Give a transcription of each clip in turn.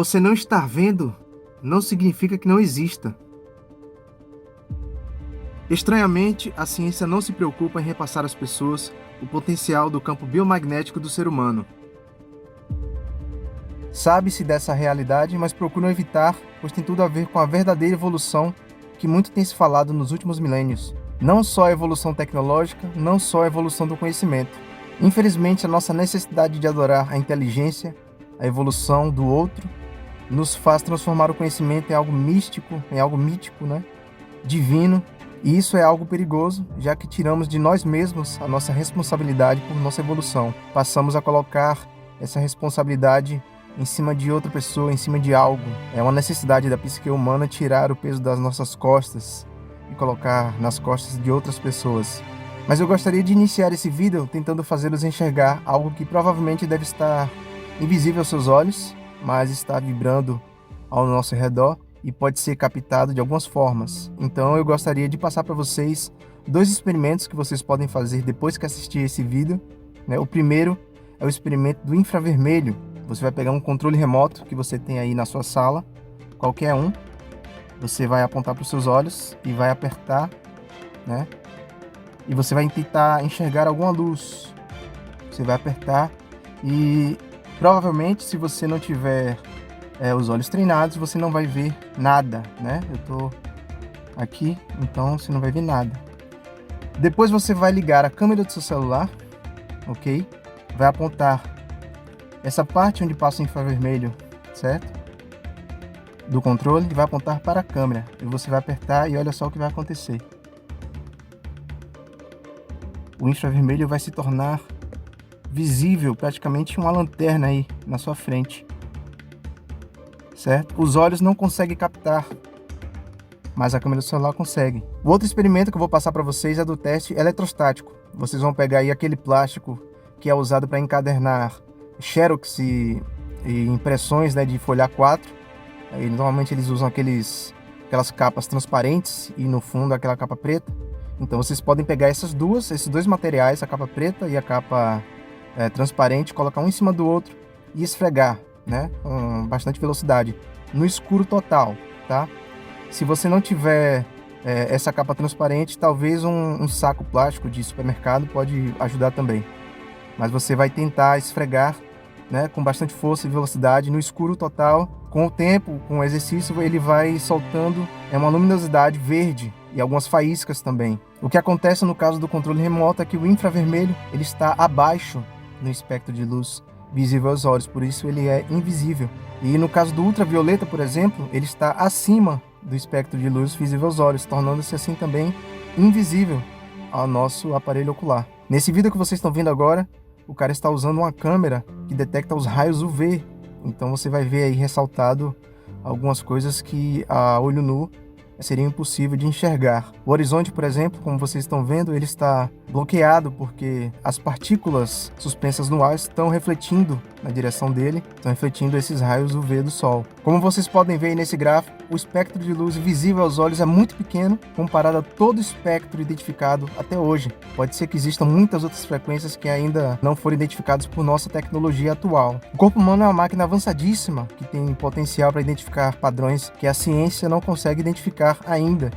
Você não estar vendo não significa que não exista. Estranhamente, a ciência não se preocupa em repassar às pessoas o potencial do campo biomagnético do ser humano. Sabe-se dessa realidade, mas procuram evitar, pois tem tudo a ver com a verdadeira evolução que muito tem se falado nos últimos milênios. Não só a evolução tecnológica, não só a evolução do conhecimento. Infelizmente, a nossa necessidade de adorar a inteligência, a evolução do outro, nos faz transformar o conhecimento em algo místico, em algo mítico, divino. E isso é algo perigoso, já que tiramos de nós mesmos a nossa responsabilidade por nossa evolução. Passamos a colocar essa responsabilidade em cima de outra pessoa, em cima de algo. É uma necessidade da psique humana tirar o peso das nossas costas e colocar nas costas de outras pessoas. Mas eu gostaria de iniciar esse vídeo tentando fazê-los enxergar algo que provavelmente deve estar invisível aos seus olhos, mas está vibrando ao nosso redor e pode ser captado de algumas formas. Então eu gostaria de passar para vocês 2 experimentos que vocês podem fazer depois que assistir esse vídeo. O primeiro é o experimento do infravermelho. Você vai pegar um controle remoto que você tem aí na sua sala, qualquer um. Você vai apontar para os seus olhos e vai apertar, e você vai tentar enxergar alguma luz. Você vai apertar e provavelmente, se você não tiver os olhos treinados, você não vai ver nada, Eu tô aqui, então você não vai ver nada. Depois você vai ligar a câmera do seu celular, ok? Vai apontar essa parte onde passa o infravermelho, certo? Do controle, e vai apontar para a câmera. E você vai apertar e olha só o que vai acontecer. O infravermelho vai se tornar visível, praticamente uma lanterna aí na sua frente, certo? Os olhos não conseguem captar, mas a câmera do celular consegue. O outro experimento que eu vou passar para vocês é do teste eletrostático. Vocês vão pegar aí aquele plástico que é usado para encadernar xerox e impressões, de folha A4. Aí, normalmente eles usam aquelas capas transparentes e no fundo aquela capa preta. Então vocês podem pegar esses 2 materiais, a capa preta e a capa transparente, colocar um em cima do outro e esfregar, com bastante velocidade, no escuro total, tá? Se você não tiver essa capa transparente, talvez um saco plástico de supermercado pode ajudar também. Mas você vai tentar esfregar, com bastante força e velocidade no escuro total. Com o tempo, com o exercício, ele vai soltando uma luminosidade verde e algumas faíscas também. O que acontece no caso do controle remoto é que o infravermelho ele está abaixo no espectro de luz visível aos olhos, por isso ele é invisível. E no caso do ultravioleta, por exemplo, ele está acima do espectro de luz visível aos olhos, tornando-se assim também invisível ao nosso aparelho ocular. Nesse vídeo que vocês estão vendo agora, o cara está usando uma câmera que detecta os raios UV. Então você vai ver aí ressaltado algumas coisas que a olho nu seria impossível de enxergar. O horizonte, por exemplo, como vocês estão vendo, ele está bloqueado porque as partículas suspensas no ar estão refletindo na direção dele, estão refletindo esses raios UV do Sol. Como vocês podem ver aí nesse gráfico, o espectro de luz visível aos olhos é muito pequeno comparado a todo o espectro identificado até hoje. Pode ser que existam muitas outras frequências que ainda não foram identificadas por nossa tecnologia atual. O corpo humano é uma máquina avançadíssima que tem potencial para identificar padrões que a ciência não consegue identificar ainda.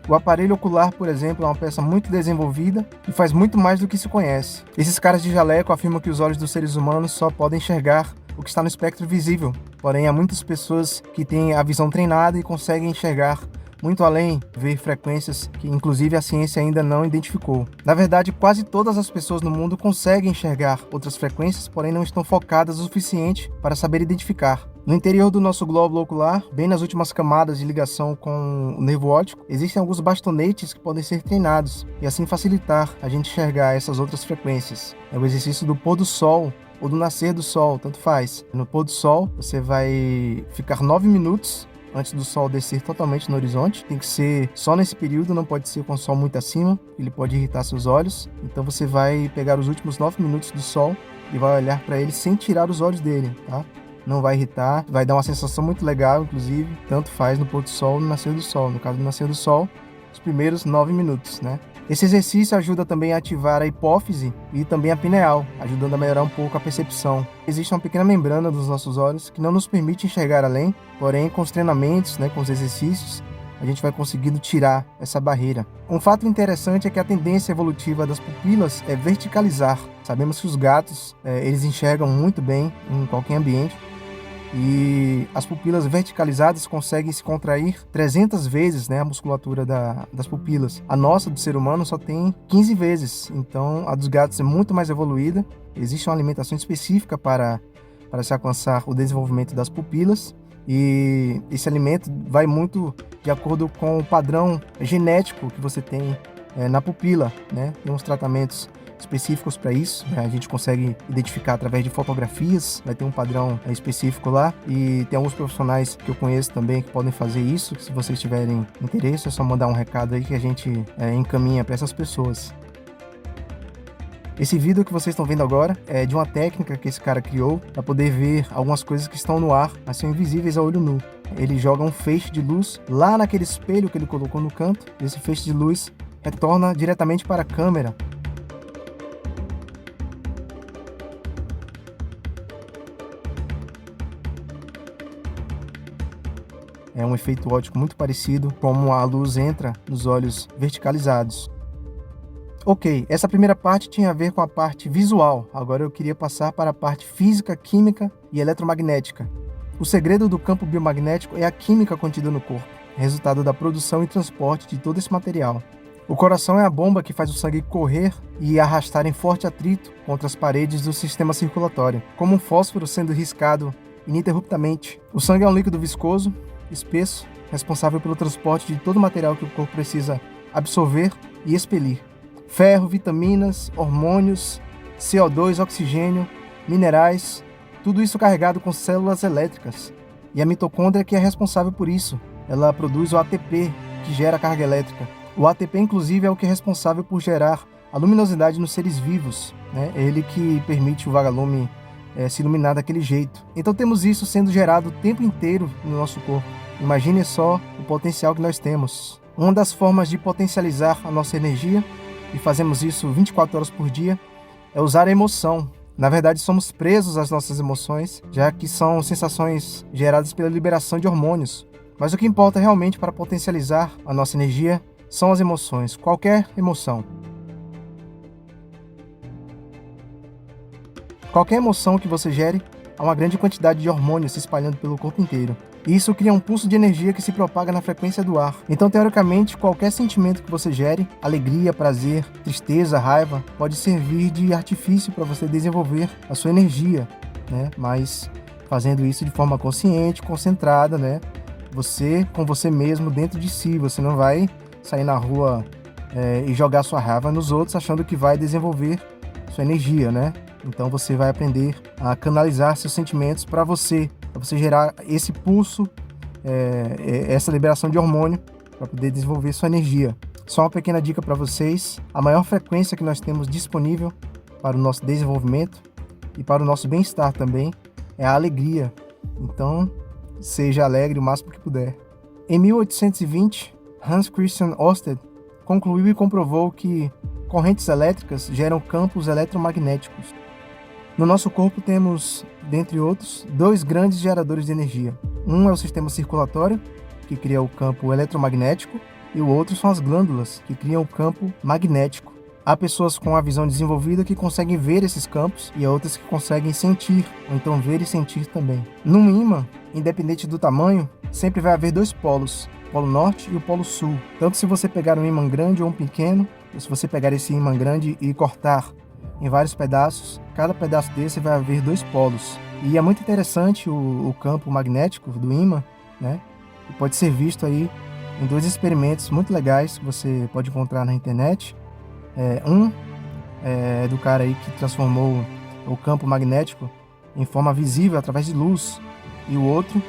O aparelho ocular, por exemplo, é uma peça muito desenvolvida e faz muito mais do que se conhece. Esses caras de jaleco afirmam que os olhos dos seres humanos só podem enxergar o que está no espectro visível. Porém, há muitas pessoas que têm a visão treinada e conseguem enxergar muito além, ver frequências que inclusive a ciência ainda não identificou. Na verdade, quase todas as pessoas no mundo conseguem enxergar outras frequências, porém não estão focadas o suficiente para saber identificar. No interior do nosso globo ocular, bem nas últimas camadas de ligação com o nervo óptico, existem alguns bastonetes que podem ser treinados e assim facilitar a gente enxergar essas outras frequências. É o exercício do pôr do sol ou do nascer do sol, tanto faz. No pôr do sol, você vai ficar 9 minutos antes do sol descer totalmente no horizonte. Tem que ser só nesse período, não pode ser com o sol muito acima, ele pode irritar seus olhos. Então você vai pegar os últimos 9 minutos do sol e vai olhar para ele sem tirar os olhos dele, tá? Não vai irritar, vai dar uma sensação muito legal, inclusive, tanto faz no pôr do sol ou no nascer do sol. No caso do nascer do sol, os primeiros 9 minutos, Esse exercício ajuda também a ativar a hipófise e também a pineal, ajudando a melhorar um pouco a percepção. Existe uma pequena membrana dos nossos olhos que não nos permite enxergar além, porém com os treinamentos, com os exercícios, a gente vai conseguindo tirar essa barreira. Um fato interessante é que a tendência evolutiva das pupilas é verticalizar. Sabemos que os gatos, eles enxergam muito bem em qualquer ambiente, e as pupilas verticalizadas conseguem se contrair 300 vezes, a musculatura das pupilas. A nossa, do ser humano, só tem 15 vezes, então a dos gatos é muito mais evoluída. Existe uma alimentação específica para se alcançar o desenvolvimento das pupilas, e esse alimento vai muito de acordo com o padrão genético que você tem na pupila, Tem uns tratamentos específicos para isso, a gente consegue identificar através de fotografias, vai ter um padrão específico lá, e tem alguns profissionais que eu conheço também que podem fazer isso. Se vocês tiverem interesse, é só mandar um recado aí que a gente encaminha para essas pessoas. Esse vídeo que vocês estão vendo agora é de uma técnica que esse cara criou para poder ver algumas coisas que estão no ar, mas são invisíveis a olho nu. Ele joga um feixe de luz lá naquele espelho que ele colocou no canto, e esse feixe de luz retorna diretamente para a câmera. É um efeito óptico muito parecido como a luz entra nos olhos verticalizados. Ok, essa primeira parte tinha a ver com a parte visual. Agora eu queria passar para a parte física, química e eletromagnética. O segredo do campo biomagnético é a química contida no corpo, resultado da produção e transporte de todo esse material. O coração é a bomba que faz o sangue correr e arrastar em forte atrito contra as paredes do sistema circulatório, como um fósforo sendo riscado ininterruptamente. O sangue é um líquido viscoso, espesso, responsável pelo transporte de todo o material que o corpo precisa absorver e expelir. Ferro, vitaminas, hormônios, CO2, oxigênio, minerais, tudo isso carregado com células elétricas. E a mitocôndria que é responsável por isso. Ela produz o ATP, que gera a carga elétrica. O ATP, inclusive, é o que é responsável por gerar a luminosidade nos seres vivos. É ele que permite o vagalume se iluminar daquele jeito. Então temos isso sendo gerado o tempo inteiro no nosso corpo. Imagine só o potencial que nós temos. Uma das formas de potencializar a nossa energia, e fazemos isso 24 horas por dia, é usar a emoção. Na verdade, somos presos às nossas emoções, já que são sensações geradas pela liberação de hormônios. Mas o que importa realmente para potencializar a nossa energia são as emoções, qualquer emoção. Qualquer emoção que você gere, há uma grande quantidade de hormônios se espalhando pelo corpo inteiro. E isso cria um pulso de energia que se propaga na frequência do ar. Então, teoricamente, qualquer sentimento que você gere, alegria, prazer, tristeza, raiva, pode servir de artifício para você desenvolver a sua energia, Mas fazendo isso de forma consciente, concentrada, Você com você mesmo dentro de si. Você não vai sair na rua e jogar sua raiva nos outros achando que vai desenvolver sua energia, Então você vai aprender a canalizar seus sentimentos para você gerar esse pulso, essa liberação de hormônio para poder desenvolver sua energia. Só uma pequena dica para vocês: a maior frequência que nós temos disponível para o nosso desenvolvimento e para o nosso bem-estar também é a alegria. Então, seja alegre o máximo que puder. Em 1820, Hans Christian Ørsted concluiu e comprovou que correntes elétricas geram campos eletromagnéticos. No nosso corpo temos, dentre outros, dois grandes geradores de energia. Um é o sistema circulatório, que cria o campo eletromagnético, e o outro são as glândulas, que criam o campo magnético. Há pessoas com a visão desenvolvida que conseguem ver esses campos, e há outras que conseguem sentir, ou então ver e sentir também. Num ímã, independente do tamanho, sempre vai haver dois polos, o polo norte e o polo sul. Tanto se você pegar um ímã grande ou um pequeno, ou se você pegar esse ímã grande e cortar em vários pedaços, cada pedaço desse vai haver dois polos. E é muito interessante o campo magnético do ímã, que pode ser visto aí em dois experimentos muito legais que você pode encontrar na internet. Um é do cara aí que transformou o campo magnético em forma visível através de luz, e o outro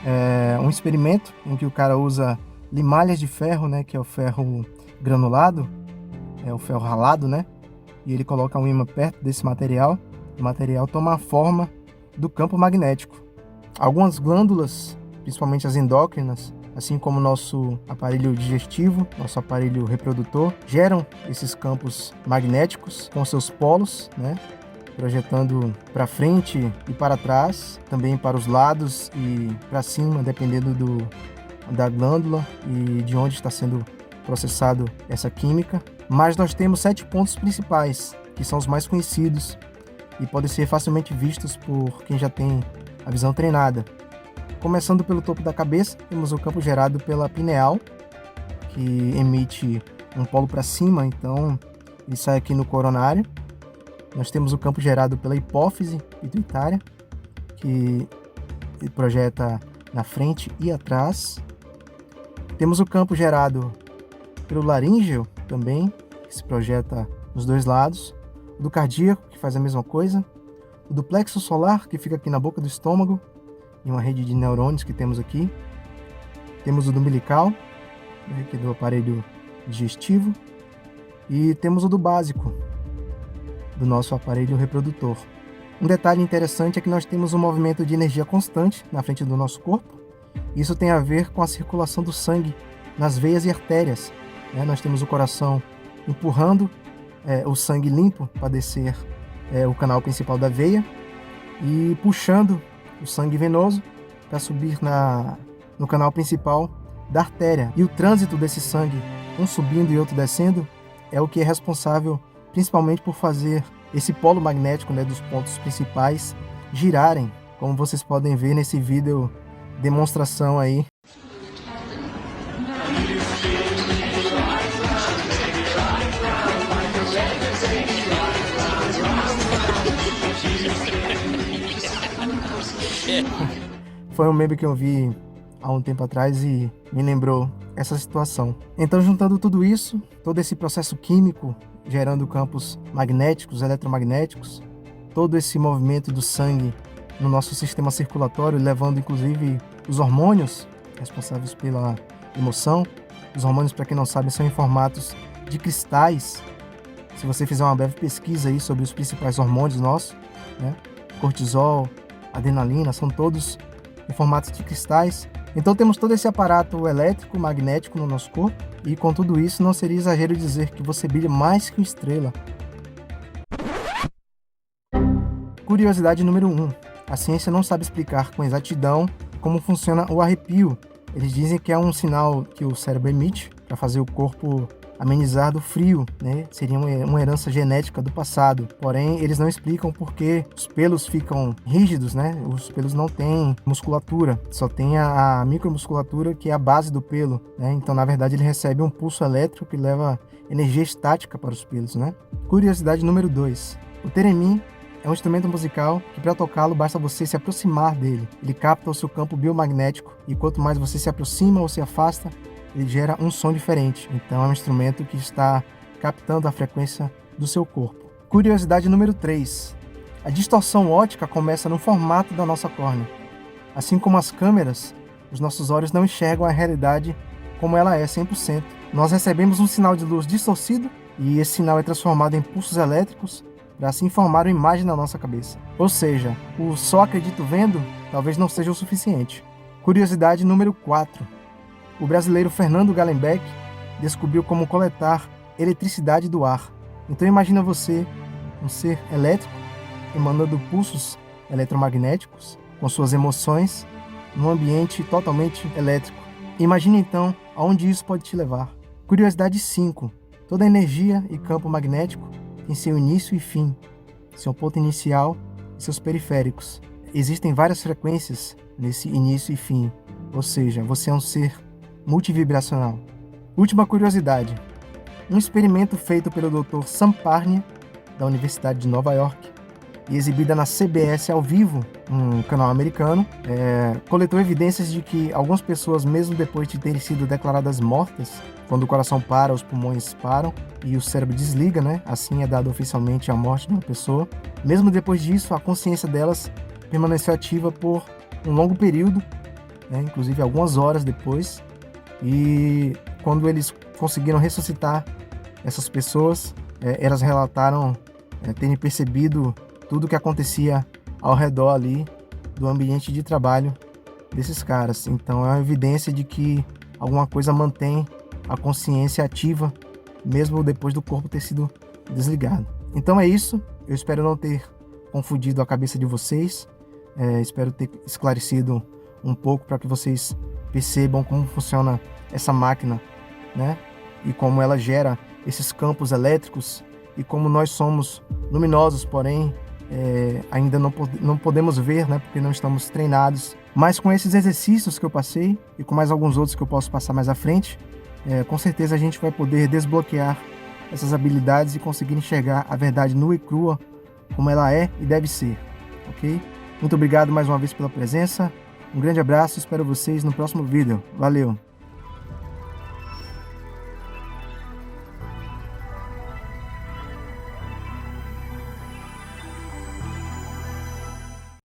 é um experimento em que o cara usa limalhas de ferro, que é o ferro granulado, é o ferro ralado, e ele coloca um ímã perto desse material. O material toma a forma do campo magnético. Algumas glândulas, principalmente as endócrinas, assim como nosso aparelho digestivo, nosso aparelho reprodutor, geram esses campos magnéticos com seus polos, né? Projetando para frente e para trás, também para os lados e para cima, dependendo da glândula e de onde está sendo processado essa química. Mas nós temos 7 pontos principais, que são os mais conhecidos e podem ser facilmente vistos por quem já tem a visão treinada. Começando pelo topo da cabeça, temos o campo gerado pela pineal, que emite um polo para cima, então ele sai aqui no coronário. Nós temos o campo gerado pela hipófise pituitária, que projeta na frente e atrás. Temos o campo gerado pelo laríngeo também, que se projeta nos 2 lados. O do cardíaco, que faz a mesma coisa. O do plexo solar, que fica aqui na boca do estômago, em uma rede de neurônios que temos aqui. Temos o do umbilical, que é do aparelho digestivo. E temos o do básico, do nosso aparelho reprodutor. Um detalhe interessante é que nós temos um movimento de energia constante na frente do nosso corpo. Isso tem a ver com a circulação do sangue nas veias e artérias. Nós temos o coração empurrando o sangue limpo para descer o canal principal da veia e puxando o sangue venoso para subir no canal principal da artéria. E o trânsito desse sangue, um subindo e outro descendo, é o que é responsável principalmente por fazer esse polo magnético, dos pontos principais girarem, como vocês podem ver nesse vídeo demonstração aí. Foi um meme que eu vi há um tempo atrás e me lembrou essa situação. Então, juntando tudo isso, todo esse processo químico gerando campos magnéticos, eletromagnéticos, todo esse movimento do sangue no nosso sistema circulatório, levando inclusive os hormônios responsáveis pela emoção. Os hormônios, para quem não sabe, são em formatos de cristais. Se você fizer uma breve pesquisa aí sobre os principais hormônios nossos, cortisol, adrenalina, são todos em formatos de cristais. Então temos todo esse aparato elétrico, magnético no nosso corpo, e com tudo isso não seria exagero dizer que você brilha mais que uma estrela. Curiosidade número 1. A ciência não sabe explicar com exatidão como funciona o arrepio. Eles dizem que é um sinal que o cérebro emite para fazer o corpo amenizar do frio, Seria uma herança genética do passado. Porém, eles não explicam por que os pelos ficam rígidos, Os pelos não têm musculatura, só tem a micromusculatura, que é a base do pelo, Então, na verdade, ele recebe um pulso elétrico que leva energia estática para os pelos, Curiosidade número 2. O theremin é um instrumento musical que, para tocá-lo, basta você se aproximar dele. Ele capta o seu campo biomagnético e quanto mais você se aproxima ou se afasta, ele gera um som diferente. Então é um instrumento que está captando a frequência do seu corpo. Curiosidade número 3. A distorção óptica começa no formato da nossa córnea. Assim como as câmeras, os nossos olhos não enxergam a realidade como ela é 100%. Nós recebemos um sinal de luz distorcido e esse sinal é transformado em pulsos elétricos para assim formar uma imagem na nossa cabeça. Ou seja, o só acredito vendo talvez não seja o suficiente. Curiosidade número 4. O brasileiro Fernando Gallenbeck descobriu como coletar eletricidade do ar. Então imagina você, um ser elétrico, emanando pulsos eletromagnéticos com suas emoções num ambiente totalmente elétrico. Imagine então aonde isso pode te levar. Curiosidade 5. Toda energia e campo magnético tem seu início e fim, seu ponto inicial e seus periféricos. Existem várias frequências nesse início e fim, ou seja, você é um ser multivibracional. Última curiosidade. Um experimento feito pelo Dr. Sam Parnia, da Universidade de Nova York, e exibida na CBS ao vivo, um canal americano, coletou evidências de que algumas pessoas, mesmo depois de terem sido declaradas mortas, quando o coração para, os pulmões param e o cérebro desliga, Assim é dado oficialmente a morte de uma pessoa. Mesmo depois disso, a consciência delas permaneceu ativa por um longo período, inclusive algumas horas depois. E quando eles conseguiram ressuscitar essas pessoas, elas relataram terem percebido tudo o que acontecia ao redor ali do ambiente de trabalho desses caras. Então é uma evidência de que alguma coisa mantém a consciência ativa, mesmo depois do corpo ter sido desligado. Então é isso. Eu espero não ter confundido a cabeça de vocês. Espero ter esclarecido um pouco para que vocês percebam como funciona essa máquina, né? E como ela gera esses campos elétricos e como nós somos luminosos, porém ainda não podemos ver, né? Porque não estamos treinados. Mas com esses exercícios que eu passei e com mais alguns outros que eu posso passar mais à frente, com certeza a gente vai poder desbloquear essas habilidades e conseguir enxergar a verdade nua e crua como ela é e deve ser, ok? Muito obrigado mais uma vez pela presença, um grande abraço e espero vocês no próximo vídeo. Valeu!